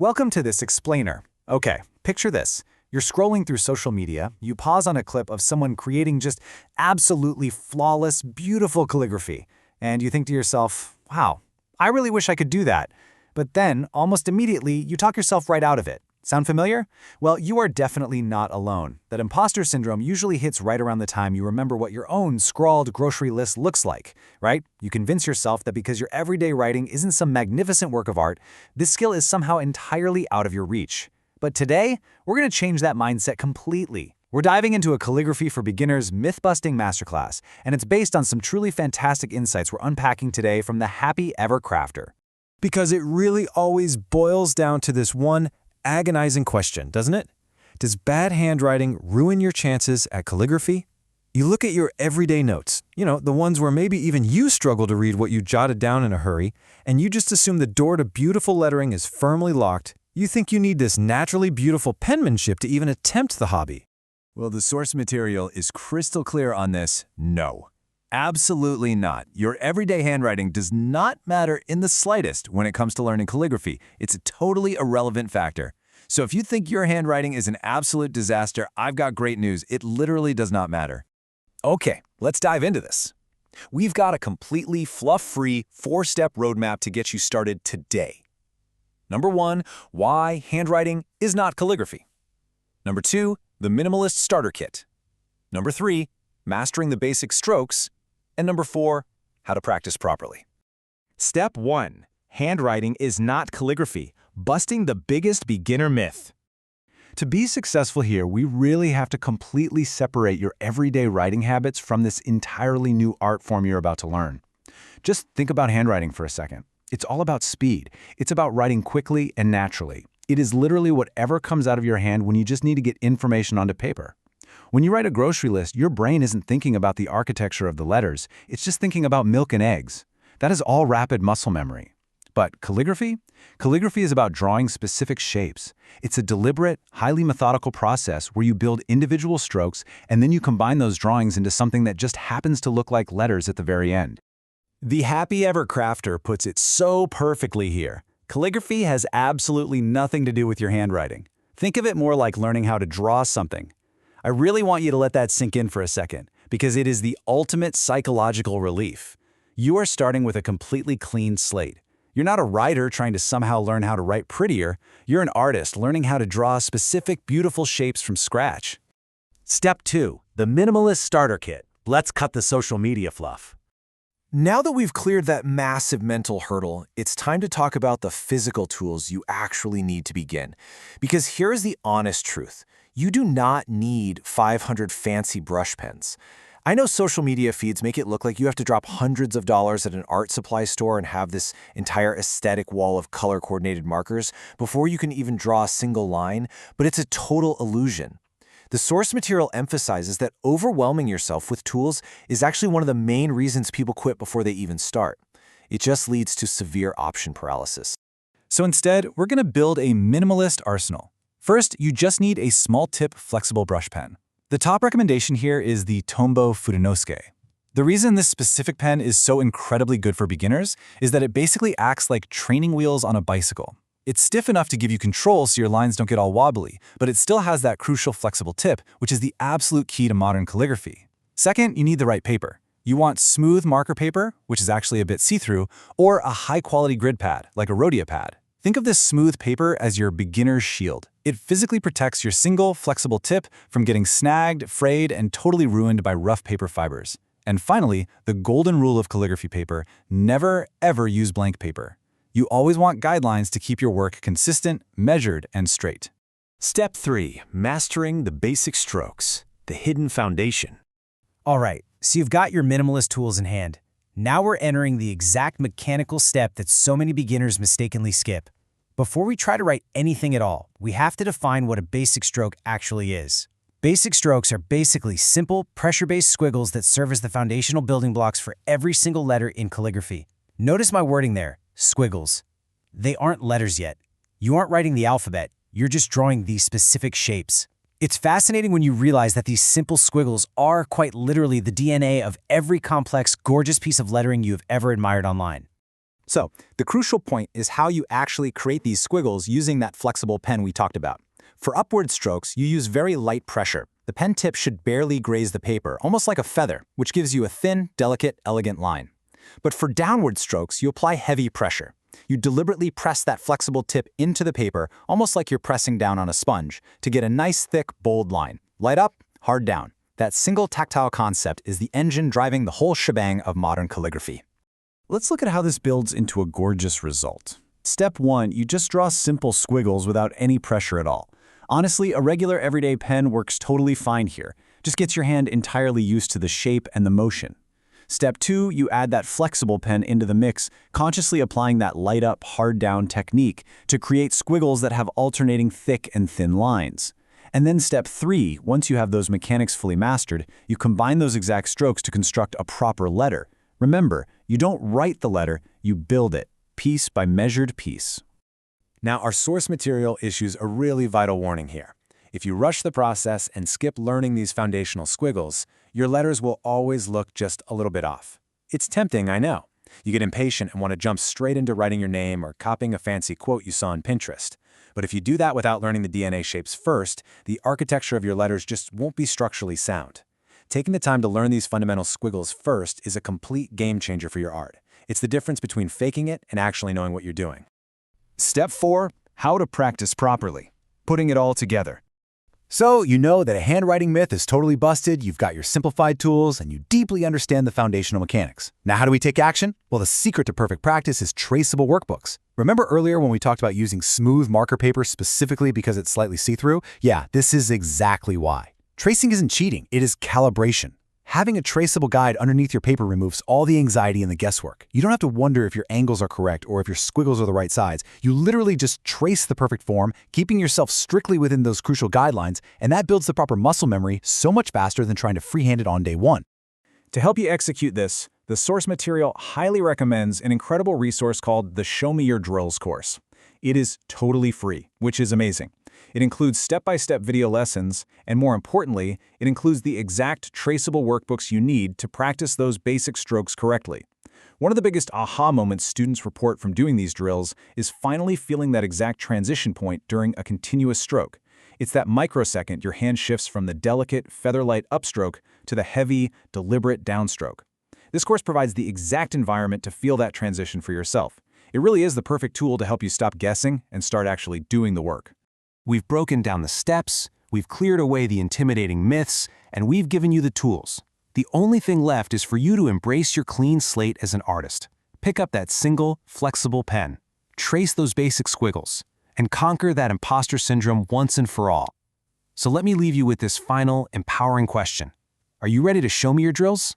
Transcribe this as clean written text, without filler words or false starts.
Welcome to this explainer. Okay, picture this. You're scrolling through social media, you pause on a clip of someone creating just absolutely flawless, beautiful calligraphy, and you think to yourself, wow, I really wish I could do that. But then, almost immediately, you talk yourself right out of it. Sound familiar? Well, you are definitely not alone. That imposter syndrome usually hits right around the time you remember what your own scrawled grocery list looks like, right? You convince yourself that because your everyday writing isn't some magnificent work of art, this skill is somehow entirely out of your reach. But today, we're going to change that mindset completely. We're diving into a calligraphy for beginners myth-busting masterclass, and it's based on some truly fantastic insights we're unpacking today from the Happy Ever Crafter. Because it really always boils down to this one agonizing question, doesn't it? Does bad handwriting ruin your chances at calligraphy? You look at your everyday notes, the ones where maybe even you struggle to read what you jotted down in a hurry, and you just assume the door to beautiful lettering is firmly locked. You think you need this naturally beautiful penmanship to even attempt the hobby. Well, the source material is crystal clear on this. No. Absolutely not. Your everyday handwriting does not matter in the slightest when it comes to learning calligraphy. It's a totally irrelevant factor. So if you think your handwriting is an absolute disaster, I've got great news. It literally does not matter. Okay, let's dive into this. We've got a completely fluff-free, 4-step roadmap to get you started today. Number 1, why handwriting is not calligraphy. Number 2, the minimalist starter kit. Number 3, mastering the basic strokes. And number 4, how to practice properly. Step 1. Handwriting is not calligraphy, busting the biggest beginner myth. To be successful here, we really have to completely separate your everyday writing habits from this entirely new art form you're about to learn. Just think about handwriting for a second. It's all about speed. It's about writing quickly and naturally. It is literally whatever comes out of your hand when you just need to get information onto paper. When you write a grocery list, your brain isn't thinking about the architecture of the letters. It's just thinking about milk and eggs. That is all rapid muscle memory. But calligraphy? Calligraphy is about drawing specific shapes. It's a deliberate, highly methodical process where you build individual strokes and then you combine those drawings into something that just happens to look like letters at the very end. The Happy Ever Crafter puts it so perfectly here. Calligraphy has absolutely nothing to do with your handwriting. Think of it more like learning how to draw something. I really want you to let that sink in for a second, because it is the ultimate psychological relief. You are starting with a completely clean slate. You're not a writer trying to somehow learn how to write prettier. You're an artist learning how to draw specific, beautiful shapes from scratch. Step 2, the minimalist starter kit. Let's cut the social media fluff. Now that we've cleared that massive mental hurdle, it's time to talk about the physical tools you actually need to begin. Because here is the honest truth. You do not need 500 fancy brush pens. I know social media feeds make it look like you have to drop hundreds of dollars at an art supply store and have this entire aesthetic wall of color-coordinated markers before you can even draw a single line, but it's a total illusion. The source material emphasizes that overwhelming yourself with tools is actually one of the main reasons people quit before they even start. It just leads to severe option paralysis. So instead, we're going to build a minimalist arsenal. First, you just need a small-tip flexible brush pen. The top recommendation here is the Tombow Fudenosuke. The reason this specific pen is so incredibly good for beginners is that it basically acts like training wheels on a bicycle. It's stiff enough to give you control so your lines don't get all wobbly, but it still has that crucial flexible tip, which is the absolute key to modern calligraphy. Second, you need the right paper. You want smooth marker paper, which is actually a bit see-through, or a high-quality grid pad, like a Rhodia pad. Think of this smooth paper as your beginner's shield. It physically protects your single, flexible tip from getting snagged, frayed, and totally ruined by rough paper fibers. And finally, the golden rule of calligraphy paper: never, ever use blank paper. You always want guidelines to keep your work consistent, measured, and straight. Step 3, mastering the basic strokes, the hidden foundation. All right, so you've got your minimalist tools in hand. Now we're entering the exact mechanical step that so many beginners mistakenly skip. Before we try to write anything at all, we have to define what a basic stroke actually is. Basic strokes are basically simple, pressure-based squiggles that serve as the foundational building blocks for every single letter in calligraphy. Notice my wording there, squiggles. They aren't letters yet. You aren't writing the alphabet, you're just drawing these specific shapes. It's fascinating when you realize that these simple squiggles are quite literally the DNA of every complex, gorgeous piece of lettering you have ever admired online. So, the crucial point is how you actually create these squiggles using that flexible pen we talked about. For upward strokes, you use very light pressure. The pen tip should barely graze the paper, almost like a feather, which gives you a thin, delicate, elegant line. But for downward strokes, you apply heavy pressure. You deliberately press that flexible tip into the paper, almost like you're pressing down on a sponge, to get a nice, thick, bold line. Light up, hard down. That single tactile concept is the engine driving the whole shebang of modern calligraphy. Let's look at how this builds into a gorgeous result. Step 1, you just draw simple squiggles without any pressure at all. Honestly, a regular everyday pen works totally fine here. Just gets your hand entirely used to the shape and the motion. Step 2, you add that flexible pen into the mix, consciously applying that light up, hard down technique to create squiggles that have alternating thick and thin lines. And then step 3, once you have those mechanics fully mastered, you combine those exact strokes to construct a proper letter. Remember, you don't write the letter, you build it, piece by measured piece. Now, our source material issues a really vital warning here. If you rush the process and skip learning these foundational squiggles, your letters will always look just a little bit off. It's tempting, I know. You get impatient and want to jump straight into writing your name or copying a fancy quote you saw on Pinterest. But if you do that without learning the DNA shapes first, the architecture of your letters just won't be structurally sound. Taking the time to learn these fundamental squiggles first is a complete game changer for your art. It's the difference between faking it and actually knowing what you're doing. Step 4, how to practice properly. Putting it all together. So, you know that a handwriting myth is totally busted, you've got your simplified tools, and you deeply understand the foundational mechanics. Now, how do we take action? Well, the secret to perfect practice is traceable workbooks. Remember earlier when we talked about using smooth marker paper specifically because it's slightly see-through? Yeah, this is exactly why. Tracing isn't cheating, it is calibration. Having a traceable guide underneath your paper removes all the anxiety and the guesswork. You don't have to wonder if your angles are correct or if your squiggles are the right size. You literally just trace the perfect form, keeping yourself strictly within those crucial guidelines, and that builds the proper muscle memory so much faster than trying to freehand it on day one. To help you execute this, the source material highly recommends an incredible resource called the Show Me Your Drills course. It is totally free, which is amazing. It includes step-by-step video lessons, and more importantly, it includes the exact traceable workbooks you need to practice those basic strokes correctly. One of the biggest aha moments students report from doing these drills is finally feeling that exact transition point during a continuous stroke. It's that microsecond your hand shifts from the delicate, feather-light upstroke to the heavy, deliberate downstroke. This course provides the exact environment to feel that transition for yourself. It really is the perfect tool to help you stop guessing and start actually doing the work. We've broken down the steps, we've cleared away the intimidating myths, and we've given you the tools. The only thing left is for you to embrace your clean slate as an artist. Pick up that single, flexible pen, trace those basic squiggles, and conquer that imposter syndrome once and for all. So let me leave you with this final, empowering question. Are you ready to show me your drills?